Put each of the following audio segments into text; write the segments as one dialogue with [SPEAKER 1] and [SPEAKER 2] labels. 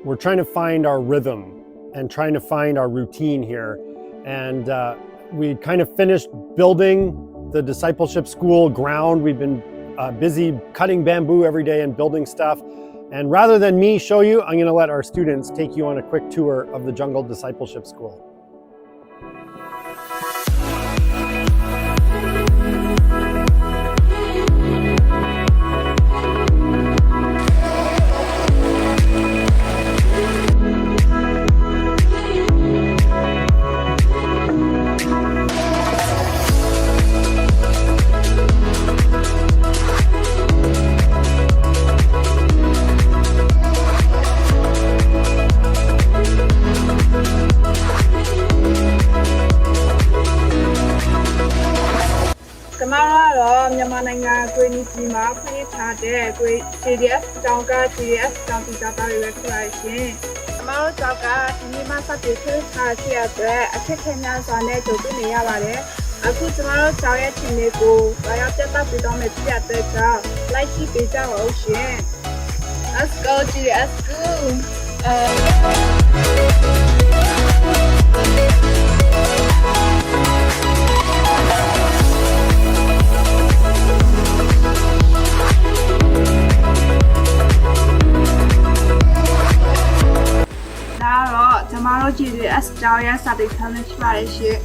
[SPEAKER 1] we're trying to find our rhythm and trying to find our routine here. And we kind of finished building the discipleship school ground. We've been busy cutting bamboo every day and building stuff. And rather than me show you, I'm going to let our students take you on a quick tour of the Jungle Discipleship School.
[SPEAKER 2] JDS JDS ကျောင်းသူကျောင်းသားတွေပဲဖြစ်ပါရှင်။အမတို့ကျောင်းကဒီနေ့မှစတင်ဖွင့်ထားရှိရတဲ့အခက်အခဲများစွာနဲ့ကြုံတွေ့နေရပါတယ်။အခုကျမတို့ကျောင်းရဲ့ทีมတွေကိုတရားပြသပေးတော့မယ်ဖြစ်တဲ့ကြောင့်လိုက်ကြည့်ပေးကြပါဦးရှင်။ Let's go JDS School ကျမတို့ JDS ကျောင်းရဲ့စာသင်ခန်းလေးဖြစ်ပါတယ်ရှင်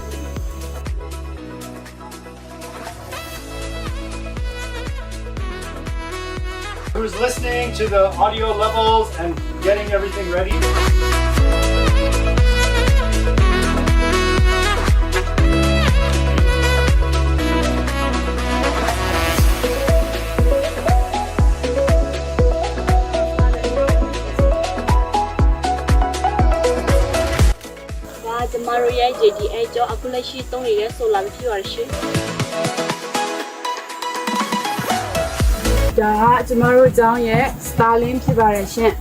[SPEAKER 1] Who's listening to the audio levels and getting everything ready?
[SPEAKER 3] JDS ကျောင်းအခုလက်ရှိသုံးနေတဲ့ဆိုလာဖြစ်ပါရှင်။
[SPEAKER 2] ဒါကကျမတို့ကျောင်းရဲ့ Starlink ဖြစ်ပါတယ်ရှင်။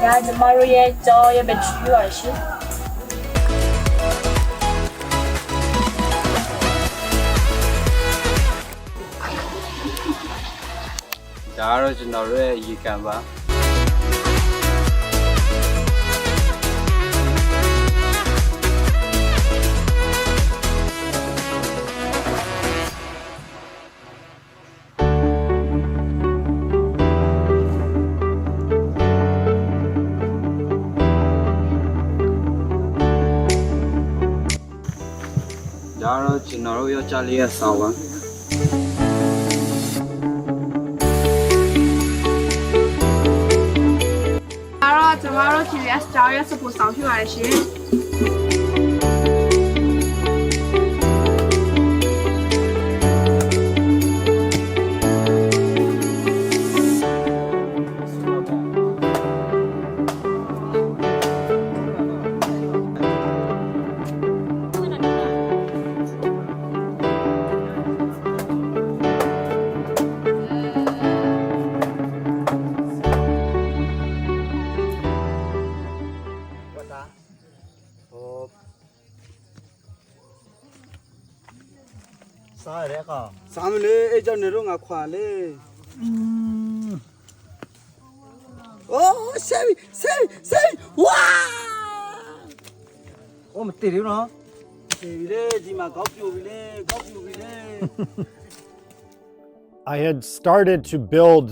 [SPEAKER 3] ဒါကျမတို့ရဲ့ကျောင်းရဲ့ battery ပါရှင်။
[SPEAKER 4] ဒါကတော့ကျွန်တော်တို့ရဲ့ရေကန်ပါဒါတော့ကျွန်တော်တို့ယောက်ျားလေးရဲ့ဆောင်းပါ
[SPEAKER 2] ကျမတို့ JDS ကျောင်းရဲ့ support ဆောင်ဖြစ်ပါတယ်ရှင်။
[SPEAKER 5] Samle ejan nero ngakwale. Oh, say. Wow! Oh, mati ri no. Bile, di ma gopyo bile.
[SPEAKER 1] I had started to build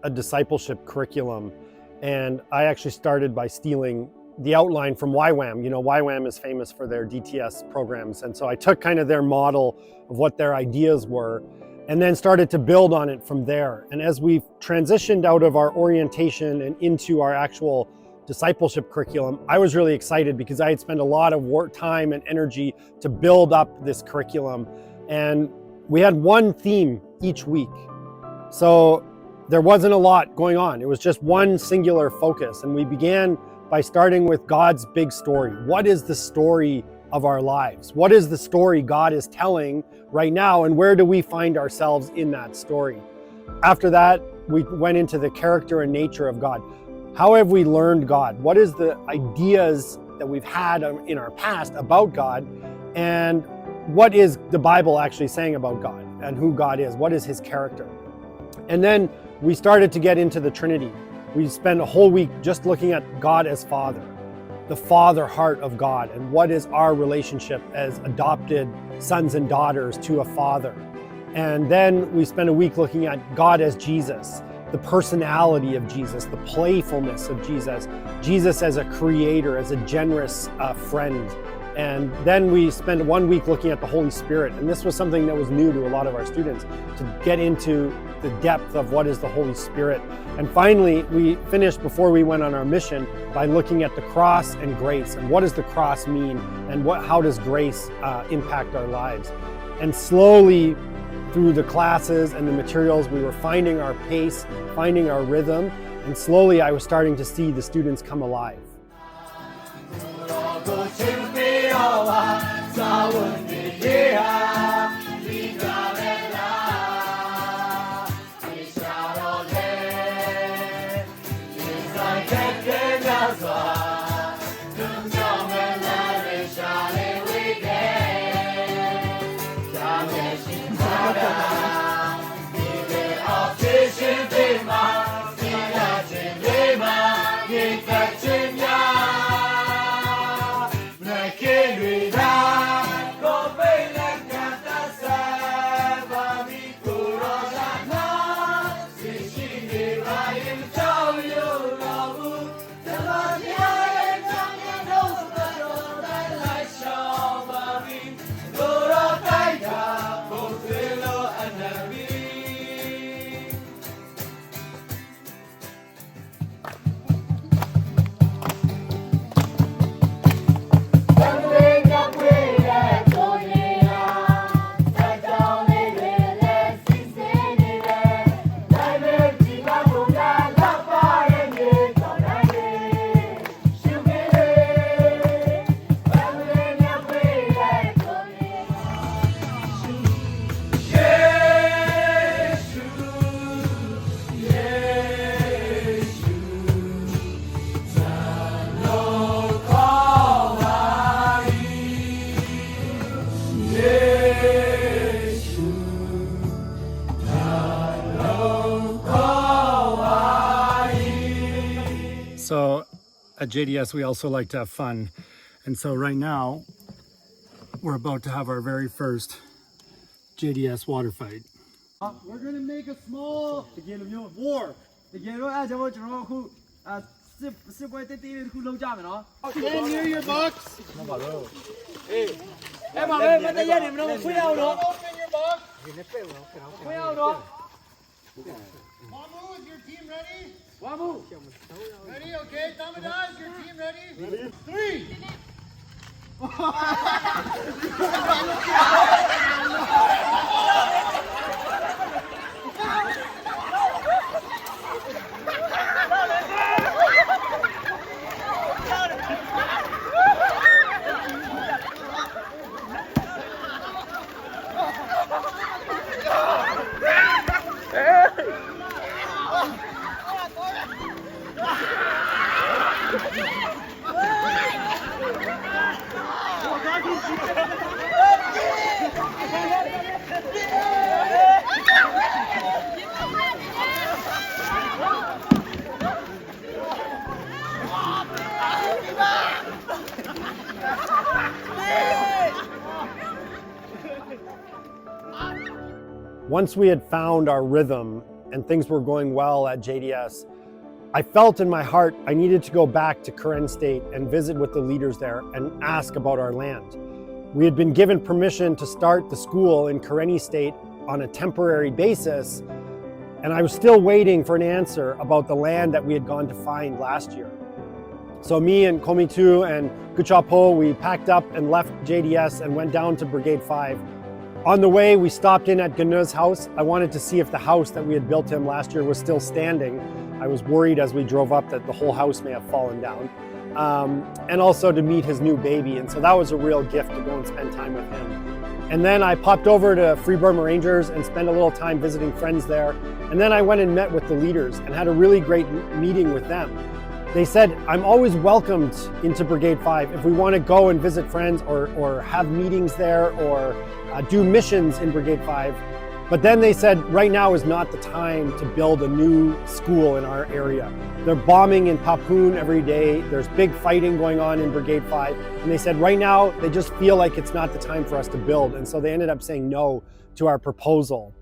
[SPEAKER 1] a discipleship curriculum, and I actually started by stealing the outline from YWAM. You know, YWAM is famous for their DTS programs. And so I took kind of their model of what their ideas were and then started to build on it from there. And as we've transitioned out of our orientation and into our actual discipleship curriculum, I was really excited because I had spent a lot of work, time and energy to build up this curriculum. And we had one theme each week. So there wasn't a lot going on. It was just one singular focus. And we began by starting with God's big story. What is the story of our lives? What is the story God is telling right now, and where do we find ourselves in that story? After that, we went into the character and nature of God. How have we learned God? What is the ideas that we've had in our past about God, and what is the Bible actually saying about God and who God is? What is his character? And then we started to get into the Trinity. We spent a whole week just looking at God as Father, the Father heart of God, and what is our relationship as adopted sons and daughters to a Father. And then we spent a week looking at God as Jesus, the personality of Jesus, the playfulness of Jesus, Jesus as a creator, as a generous friend. And then we spent 1 week looking at the Holy Spirit. And this was something that was new to a lot of our students, to get into the depth of what is the Holy Spirit. And finally, we finished before we went on our mission by looking at the cross and grace. And what does the cross mean? And how does grace impact our lives? And slowly, through the classes and the materials, we were finding our pace, finding our rhythm. And slowly, I was starting to see the students come alive. So at JDS, we also like to have fun. And so right now, we're about to have our very first JDS water fight.
[SPEAKER 5] We're gonna make a small war. Stand near your box. Hey, open your box. Wamu, is your team ready? Wamu. Ready? Okay. Damada, is your team ready? 3.
[SPEAKER 1] Once we had found our rhythm and things were going well at JDS, I felt in my heart I needed to go back to Karen State and visit with the leaders there and ask about our land. We had been given permission to start the school in Karenni State on a temporary basis, and I was still waiting for an answer about the land that we had gone to find last year. So me and Komitu and Guchapo, we packed up and left JDS and went down to Brigade 5. On the way, we stopped in at Gane's house. I wanted to see if the house that we had built him last year was still standing. I was worried as we drove up that the whole house may have fallen down. And also to meet his new baby. And so that was a real gift to go and spend time with him. And then I popped over to Free Burma Rangers and spent a little time visiting friends there. And then I went and met with the leaders and had a really great meeting with them. They said, I'm always welcomed into Brigade 5 if we want to go and visit friends or have meetings there or do missions in Brigade 5. But then they said, right now is not the time to build a new school in our area. They're bombing in Papoon every day. There's big fighting going on in Brigade 5. And they said, right now, they just feel like it's not the time for us to build. And so they ended up saying no to our proposal.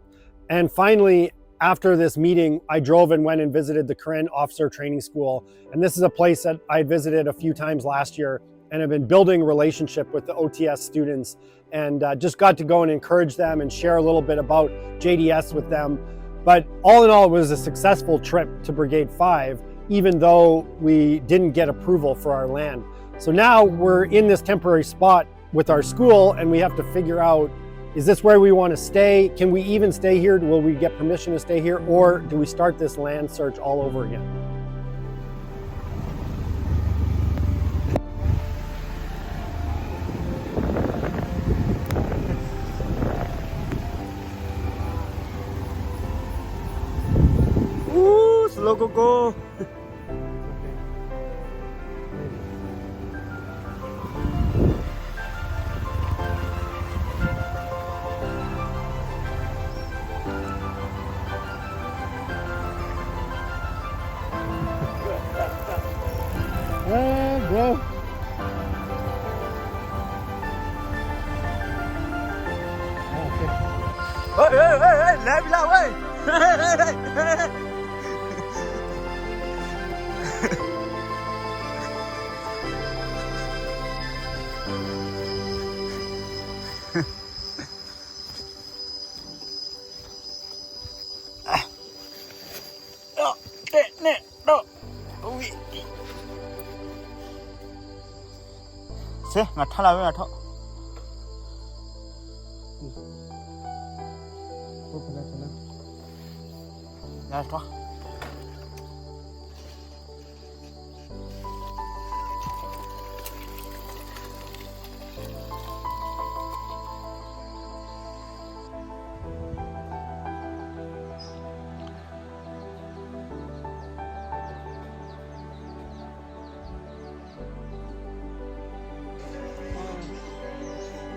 [SPEAKER 1] And finally, after this meeting, I drove and went and visited the Karen Officer Training School. And this is a place that I visited a few times last year and have been building a relationship with the OTS students, and just got to go and encourage them and share a little bit about JDS with them. But all in all, it was a successful trip to Brigade 5, even though we didn't get approval for our land. So now we're in this temporary spot with our school, and we have to figure out, is this where we want to stay? Can we even stay here? Will we get permission to stay here? Or do we start this land search all over again?
[SPEAKER 6] Ooh, slow go.
[SPEAKER 1] Bro.
[SPEAKER 6] Hey, left la way. Ngặt thà là ngặt thọ. Ngặt thọ.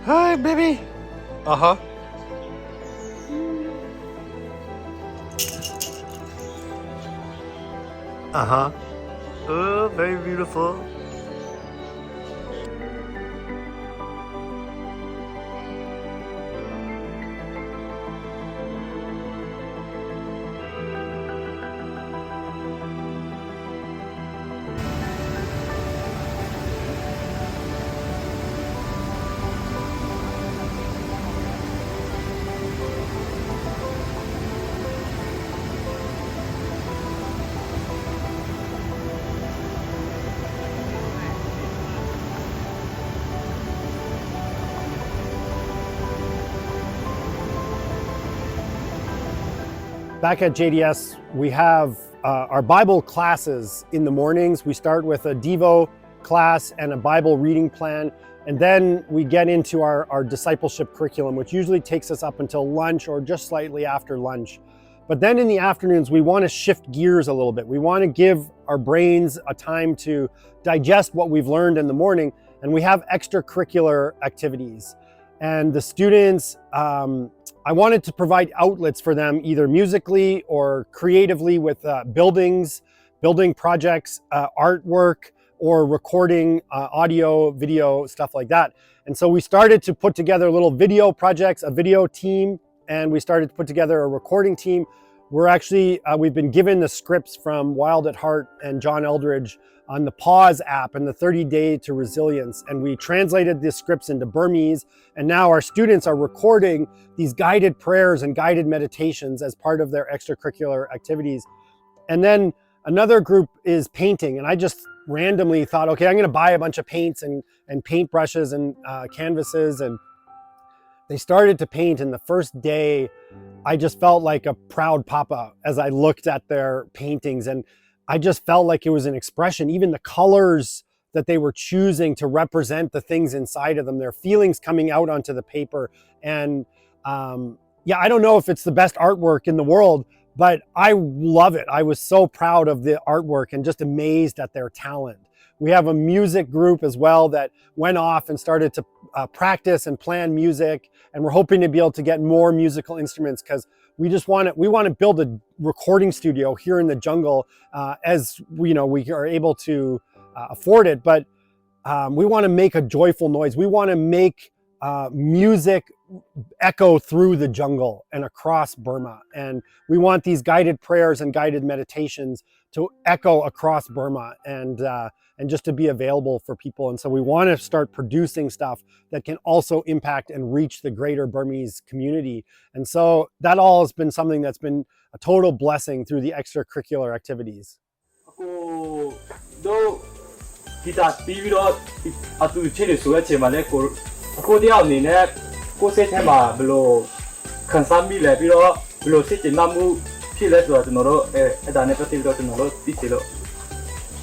[SPEAKER 1] Hi, baby.
[SPEAKER 6] Uh-huh. Uh-huh. Oh, very beautiful.
[SPEAKER 1] Back at JDS, we have our Bible classes in the mornings. We start with a Devo class and a Bible reading plan, and then we get into our discipleship curriculum, which usually takes us up until lunch or just slightly after lunch. But then in the afternoons, we want to shift gears a little bit. We want to give our brains a time to digest what we've learned in the morning, and we have extracurricular activities. And the students, I wanted to provide outlets for them, either musically or creatively with building projects, artwork, or recording audio, video, stuff like that. And so we started to put together little video projects, a video team, and we started to put together a recording team. We're actually, we've been given the scripts from Wild at Heart and John Eldridge on the Pause app and the 30 Day to Resilience. And we translated the scripts into Burmese. And now our students are recording these guided prayers and guided meditations as part of their extracurricular activities. And then another group is painting. And I just randomly thought, okay, I'm going to buy a bunch of paints and paint brushes and canvases. And they started to paint. And the first day, I just felt like a proud papa as I looked at their paintings. And I just felt like it was an expression, even the colors that they were choosing to represent the things inside of them, their feelings coming out onto the paper. And yeah, I don't know if it's the best artwork in the world, but I love it. I was so proud of the artwork and just amazed at their talent. We have a music group as well that went off and started to practice and plan music. And we're hoping to be able to get more musical instruments because we want to build a recording studio here in the jungle as we are able to afford it. But we want to make a joyful noise. We want to make music echo through the jungle and across Burma. And we want these guided prayers and guided meditations to echo across Burma and just to be available for people. And so we want to start producing stuff that can also impact and reach the greater Burmese community. And so that all has been something that's been a total blessing through the extracurricular activities.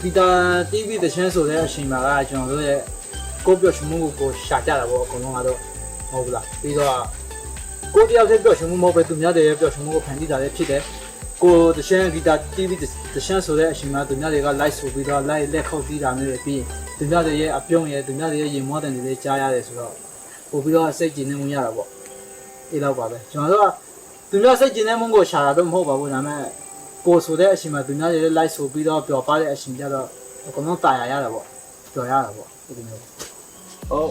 [SPEAKER 7] Kita TV တချင်းဆိုတဲ့အချိန်မှာကကျွန်တော်တို့ရဲ့ကိုပြောရှင်မှုကိုရှာကြတာပေါ့အကုန်လုံးကတော့ဟုတ်ဘူးလားပြီးတော့ကိုတယောက်တည်းပြောရှင်မှုမဟုတ်ပဲသူများတွေရဲ့ပြောရှင်မှုကိုဖန်တီးတာလည်းဖြစ်တယ်ကိုတချင်းဂီတာ TV တချင်းဆိုတဲ့အချိန်မှာသူများတွေက live ဆိုပြီးတော့ live လက်ခုပ်တီးတာမျိုးတွေပြီးသူများတွေရဲ့အပြုံးရဲ့သူများတွေရဲ့ရင်မောတဲ့တွေလည်းကြားရတယ်ဆိုတော့ပို့ပြီးတော့စိတ်ကြည်နေမှုရတာပေါ့အေးတော့ပါပဲကျွန်တော်တို့ကသူများစိတ်ကြည်နေမှုကိုရှာတာတော့မဟုတ်ပါဘူးဒါပေမဲ့ကိုဆိုတဲ့အချိန်မှာသူများတွေလည်း live ဆိုပြီးတော့ပျော်ပါတဲ့အချိန်ကျတော့အကုန်လုံးတာယာရတာပေါ့ပျော်ရတာပေါ့ဒီလိုမျိုးဟုတ်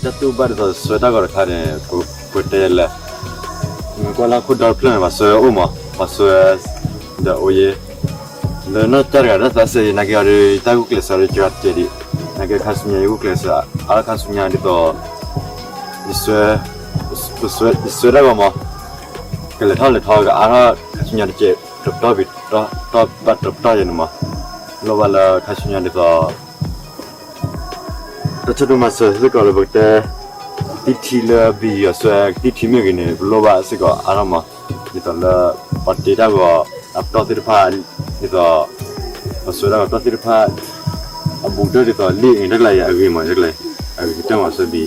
[SPEAKER 8] จะตู้บ้านตัวสวยตากระทานเนี่ยกูเตะเลยกูละกูดาวเพลงมาสวยอุ้มมาสวยเดี๋ยวโอ้ยเลยน่าจะเรื่องนั้นสินักการีตากุกเลสอะไรจัดเจดีนักการสุญญากุกเลสอะไรการสุญญาดิตัวสวยได้ก็มาก็เลยท่อก็อะไรการสุญญาดิเจตับต่อบิดต่อบัดตับต่ออย่างนี้มาแล้วว่าละการสุญญาดิตัวแต่ฉันดูมาสวยสิก็เลยบอกแต่ที่ที่เลยบีสวยที่ที่ไม่กินเนี่ยรู้ว่าสิก็อะไรมาดิตัวเลยปัจจัยได้ก็อัพต่อที่ผ่านดิตัวสวยแล้วก็ต่อที่ผ่านอับบุกด้วยดิตัวลีเองได้เลยอะไรมาได้เลยอะไรที่จังหวะสวยบี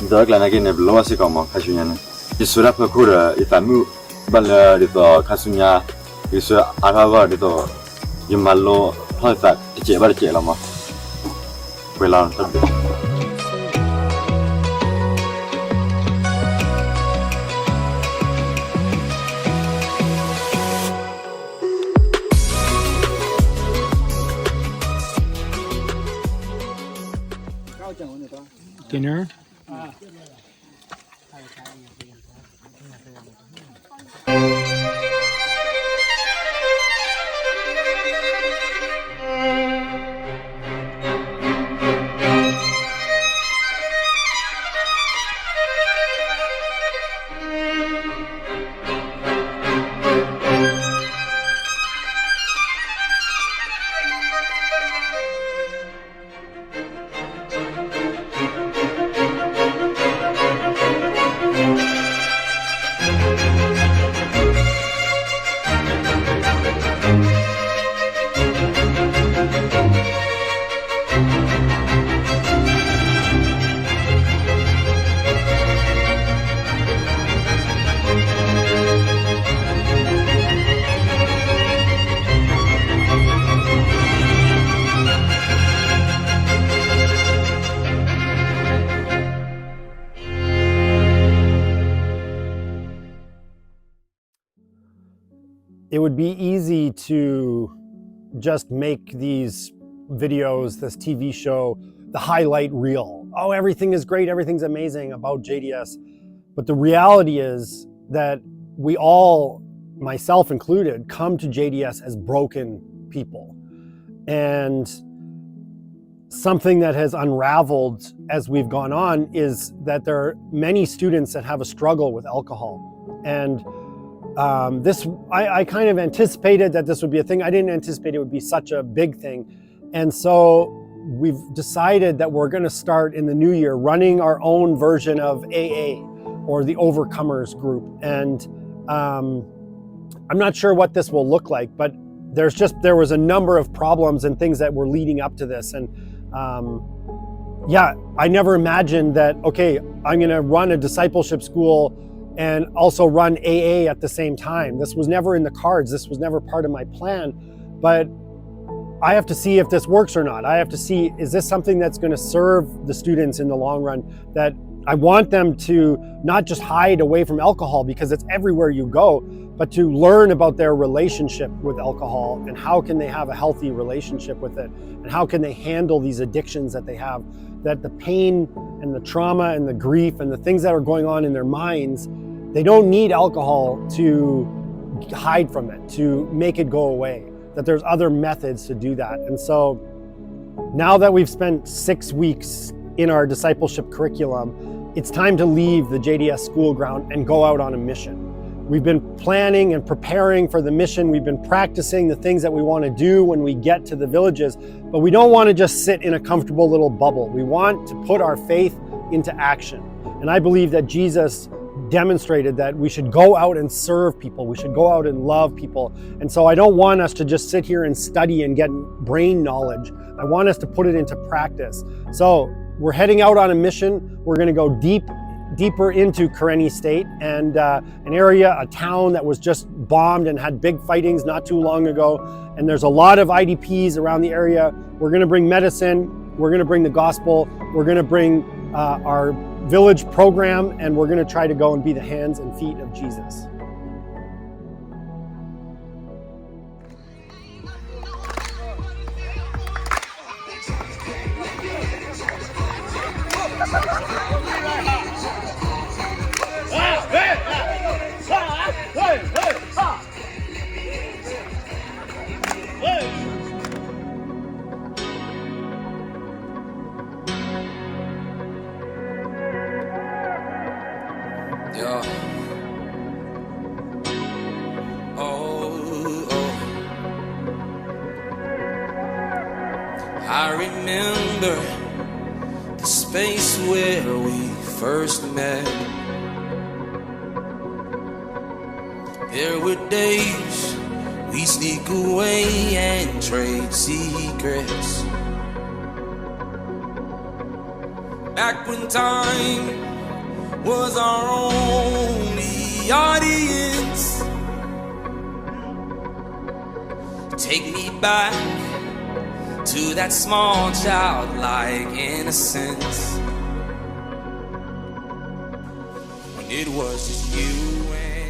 [SPEAKER 8] ดิตัวอะไรนักกินเนี่ยรู้ว่าสิก็มาข้าศึกยันดิสวยแล้วเพื่อคู่เลยอีตามูบัลเลยดิตัวข้าศึกยันดิสวยอะไรก็ดิตัวยิมบัลโลทอดสัตว์เจ็บบ้าเจ็บแล้วมาเวลาตัด
[SPEAKER 7] dinner
[SPEAKER 1] It would be easy to just make these videos, this TV show, the highlight reel. Oh, everything is great, everything's amazing about JDS. But the reality is that we all, myself included, come to JDS as broken people. And something that has unraveled as we've gone on is that there are many students that have a struggle with alcohol. And I kind of anticipated that this would be a thing. I didn't anticipate it would be such a big thing. And so we've decided that we're going to start in the new year running our own version of AA, or the Overcomers group. And I'm not sure what this will look like, but there was a number of problems and things that were leading up to this. And yeah, I never imagined that, okay, I'm going to run a discipleship school and also run AA at the same time. This was never in the cards. This was never part of my plan. But I have to see if this works or not. I have to see, is this something that's going to serve the students in the long run? That I want them to not just hide away from alcohol because it's everywhere you go, but to learn about their relationship with alcohol and how can they have a healthy relationship with it, and how can they handle these addictions that they have, that the pain and the trauma and the grief and the things that are going on in their minds, they don't need alcohol to hide from it, to make it go away, that there's other methods to do that. And so now that we've spent 6 weeks in our discipleship curriculum, it's time to leave the JDS school ground and go out on a mission. We've been planning and preparing for the mission. We've been practicing the things that we want to do when we get to the villages, but we don't want to just sit in a comfortable little bubble. We want to put our faith into action. And I believe that Jesus demonstrated that we should go out and serve people. We should go out and love people. And so I don't want us to just sit here and study and get brain knowledge. I want us to put it into practice. So we're heading out on a mission. We're going to go deeper into Karenni State, and an area, a town that was just bombed and had big fightings not too long ago. And there's a lot of IDPs around the area. We're going to bring medicine. We're going to bring the gospel. We're going to bring our village program, and we're going to try to go and be the hands and feet of Jesus.
[SPEAKER 9] Yeah. Oh. I remember the space where we first met. There were days we sneak away and trade secrets. Back when time was our only audience. Take me back to that small childlike innocence, when it was just you and